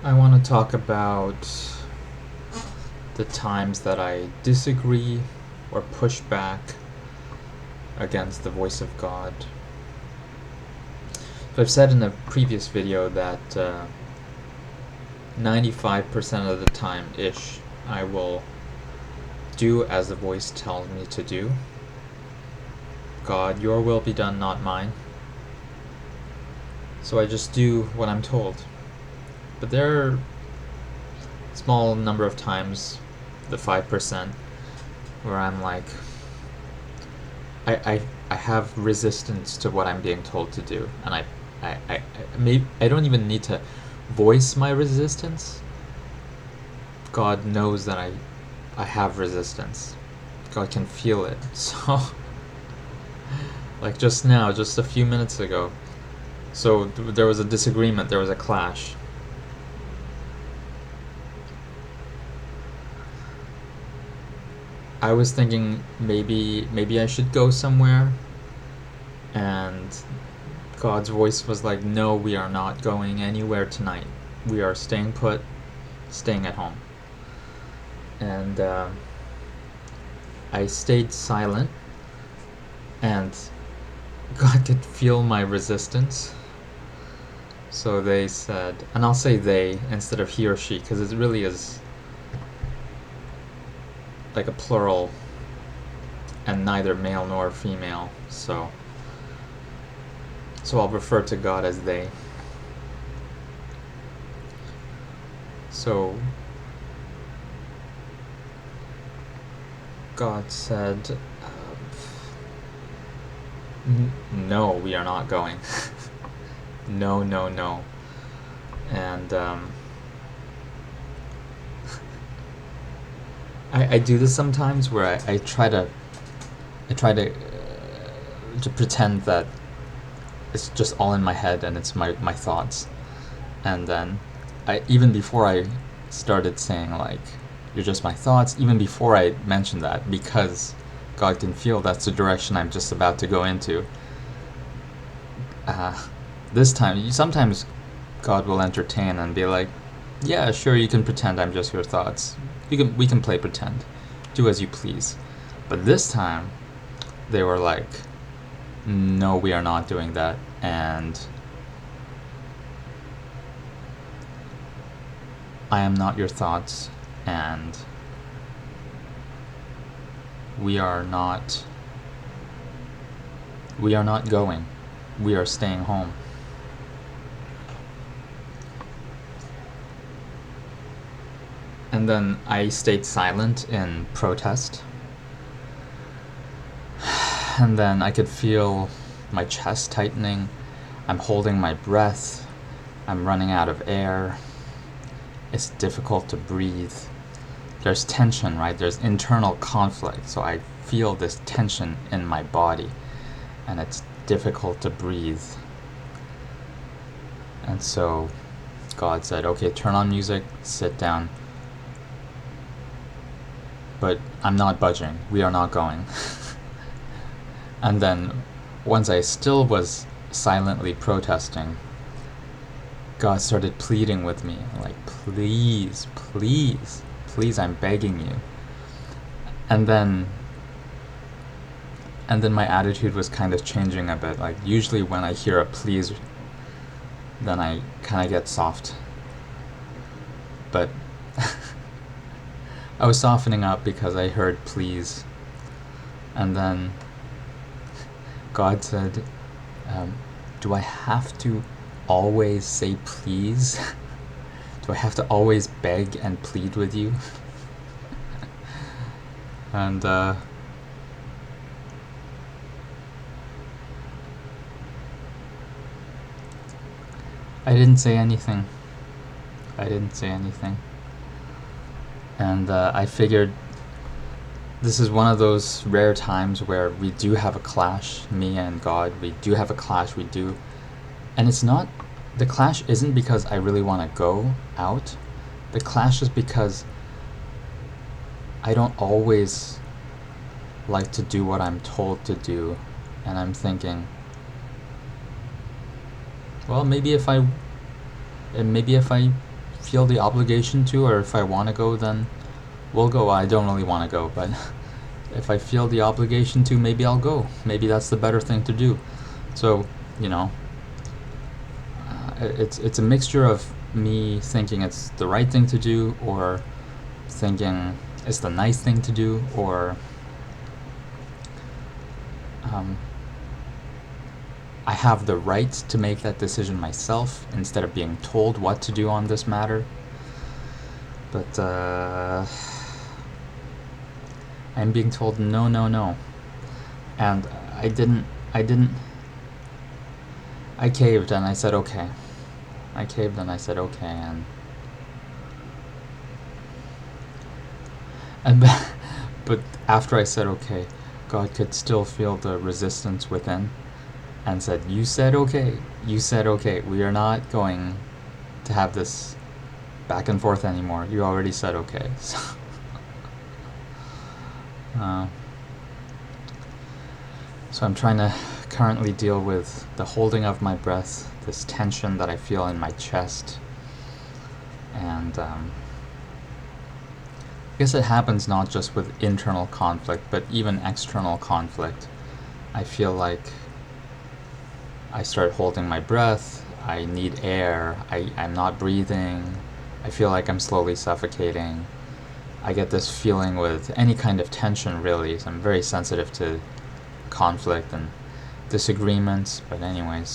I want to talk about the times that I disagree or push back against the voice of God. So I've said in a previous video that 95% of the time-ish I will do as the voice tells me to do. God, your will be done, not mine. So I just do what I'm told. But there are a small number of times, the 5%, where I'm like, I have resistance to what I'm being told to do, and I don't even need to voice my resistance. God knows that I have resistance. God can feel it. So, like just now, just a few minutes ago, so there was a disagreement, there was a clash. I was thinking maybe I should go somewhere, and God's voice was like, no, we are not going anywhere tonight. We are staying put, staying at home. And I stayed silent, and God could feel my resistance. So they said, and I'll say they instead of he or she, because it really is like a plural and neither male nor female. So I'll refer to God as they. So God said, no, we are not going. No, no, no. And I do this sometimes where I try to pretend that it's just all in my head and it's my thoughts. And then even before I started saying like, you're just my thoughts, even before I mentioned that, because God can feel that's the direction I'm just about to go into. This time, sometimes God will entertain and be like, yeah, sure, you can pretend I'm just your thoughts. We can play pretend. Do as you please. But this time, they were like, no, we are not doing that. And I am not your thoughts. And we are not going. We are staying home. And then I stayed silent in protest. And then I could feel my chest tightening. I'm holding my breath. I'm running out of air. It's difficult to breathe. There's tension, right? There's internal conflict. So I feel this tension in my body. And it's difficult to breathe. And so God said, okay, turn on music, sit down. But I'm not budging. We are not going. And then once I still was silently protesting, God started pleading with me, like, please, please, please, I'm begging you. And then my attitude was kind of changing a bit. Like, usually when I hear a please, then I kind of get soft. But I was softening up because I heard please. And then God said, do I have to always say please? Do I have to always beg and plead with you? And I didn't say anything. And I figured this is one of those rare times where we do have a clash, me and God. We do have a clash, and it's not, the clash isn't because I really want to go out. The clash is because I don't always like to do what I'm told to do, and I'm thinking, well, maybe if I feel the obligation to, or if I want to go, then we'll go. I don't really want to go, but if I feel the obligation to, maybe I'll go. Maybe that's the better thing to do. So, it's a mixture of me thinking it's the right thing to do, or thinking it's the nice thing to do, or I have the right to make that decision myself instead of being told what to do on this matter. But I'm being told no, no, no. And I caved and I said okay. And but after I said okay, God could still feel the resistance within and said, you said okay, we are not going to have this back and forth anymore. You already said okay. So, so I'm trying to currently deal with the holding of my breath, this tension that I feel in my chest, and I guess it happens not just with internal conflict, but even external conflict. I feel like I start holding my breath, I need air, I'm not breathing, I feel like I'm slowly suffocating. I get this feeling with any kind of tension, really. So I'm very sensitive to conflict and disagreements, but anyways,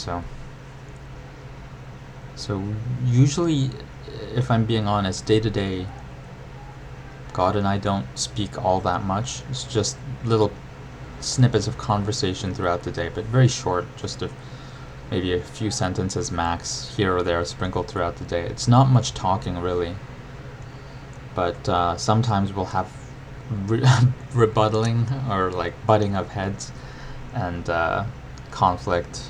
so usually, if I'm being honest, day to day, God and I don't speak all that much. It's just little snippets of conversation throughout the day, but very short, just maybe a few sentences max, here or there, sprinkled throughout the day. It's not much talking, really, but sometimes we'll have rebuttaling or like butting of heads and conflict,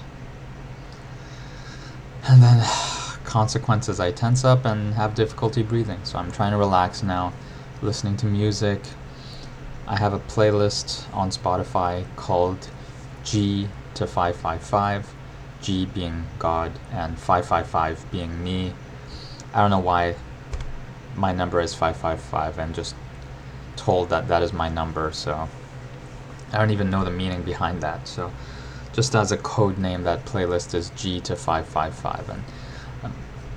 and then consequences. I tense up and have difficulty breathing, so I'm trying to relax now, listening to music. I have a playlist on Spotify called G to 555, G being God and 555 being me. I don't know why my number is 555. I'm just told that is my number, so I don't even know the meaning behind that. So just as a code name, that playlist is G to 555, and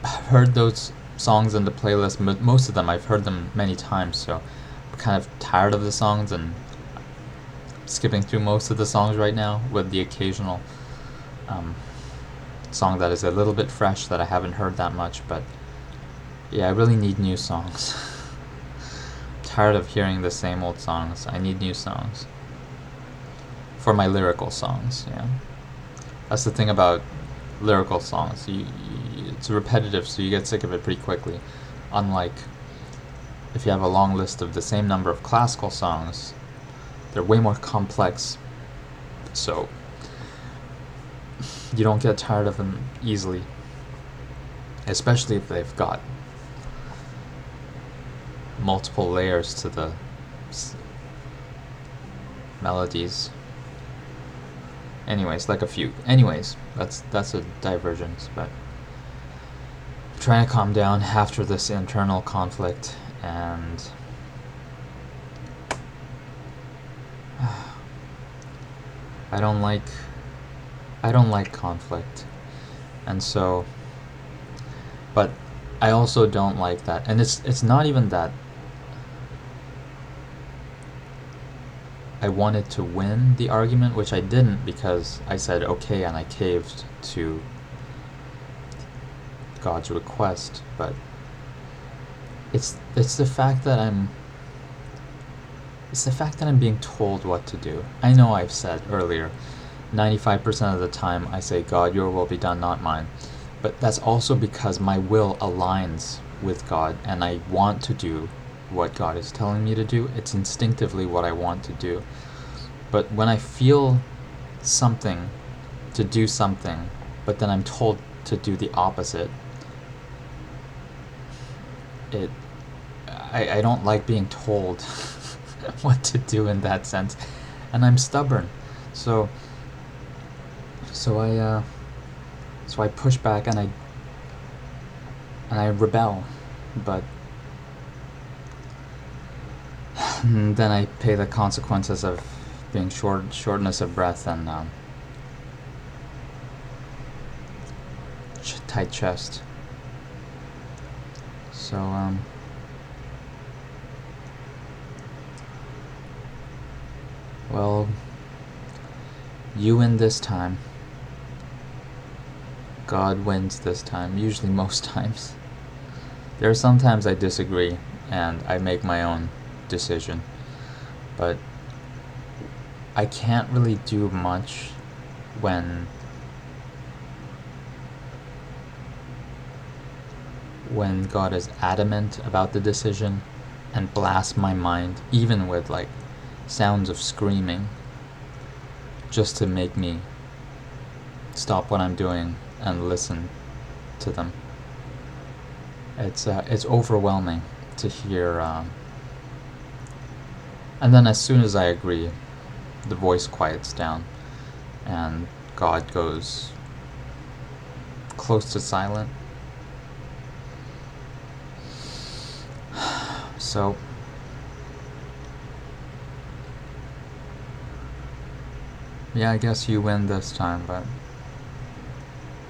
I've heard those songs in the playlist. Most of them I've heard them many times, so I'm kind of tired of the songs and skipping through most of the songs right now, with the occasional song that is a little bit fresh that I haven't heard that much. But yeah, I really need new songs. Tired of hearing the same old songs. I need new songs for my lyrical songs. Yeah, that's the thing about lyrical songs. It's repetitive, so you get sick of it pretty quickly. Unlike if you have a long list of the same number of classical songs, they're way more complex, so you don't get tired of them easily, especially if they've got multiple layers to the melodies. Anyways, like a fugue. Anyways, that's a divergence, but I'm trying to calm down after this internal conflict, and I don't like conflict, and so, but I also don't like that, and it's not even that I wanted to win the argument, which I didn't, because I said okay and I caved to God's request, but it's the fact that I'm being told what to do. I know I've said earlier, 95% of the time I say, God, your will be done, not mine. But that's also because my will aligns with God, and I want to do what God is telling me to do. It's instinctively what I want to do. But when I feel something to do something, but then I'm told to do the opposite, I don't like being told what to do in that sense, and I'm stubborn. So I push back and I rebel. but then I pay the consequences of being shortness of breath and tight chest. So well, you win this time. God wins this time, usually most times. There are some times I disagree and I make my own decision, but I can't really do much when God is adamant about the decision and blasts my mind, even with like sounds of screaming, just to make me stop what I'm doing and listen to them. It's overwhelming to hear, and then as soon as I agree, the voice quiets down, and God goes close to silent. So yeah, I guess you win this time, but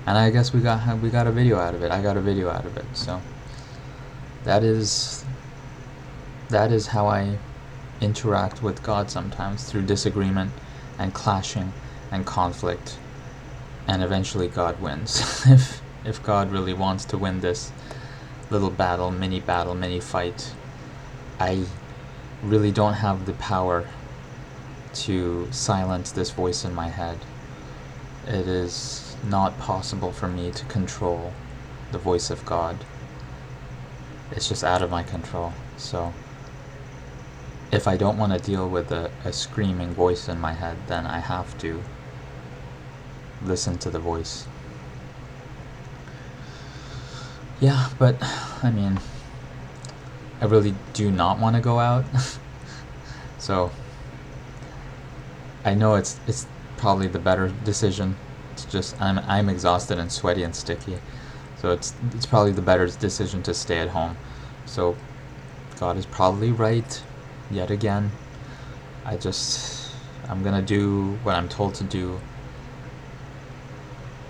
and I guess we got a video out of it. I got a video out of it. So that is how I interact with God sometimes, through disagreement and clashing and conflict, and eventually God wins. if God really wants to win this little mini fight, I really don't have the power to silence this voice in my head. It is not possible for me to control the voice of God. It's just out of my control. So if I don't want to deal with a screaming voice in my head, then I have to listen to the voice. Yeah, but I mean, I really do not want to go out. So I know it's probably the better decision. It's just I'm exhausted and sweaty and sticky. So it's probably the better decision to stay at home. So God is probably right yet again. I'm gonna do what I'm told to do,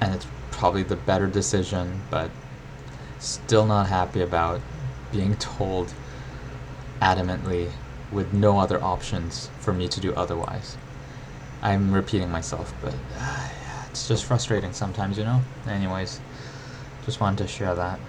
and it's probably the better decision, but still not happy about being told adamantly with no other options for me to do otherwise. I'm repeating myself, but it's just frustrating sometimes, you know? Anyways, just wanted to share that.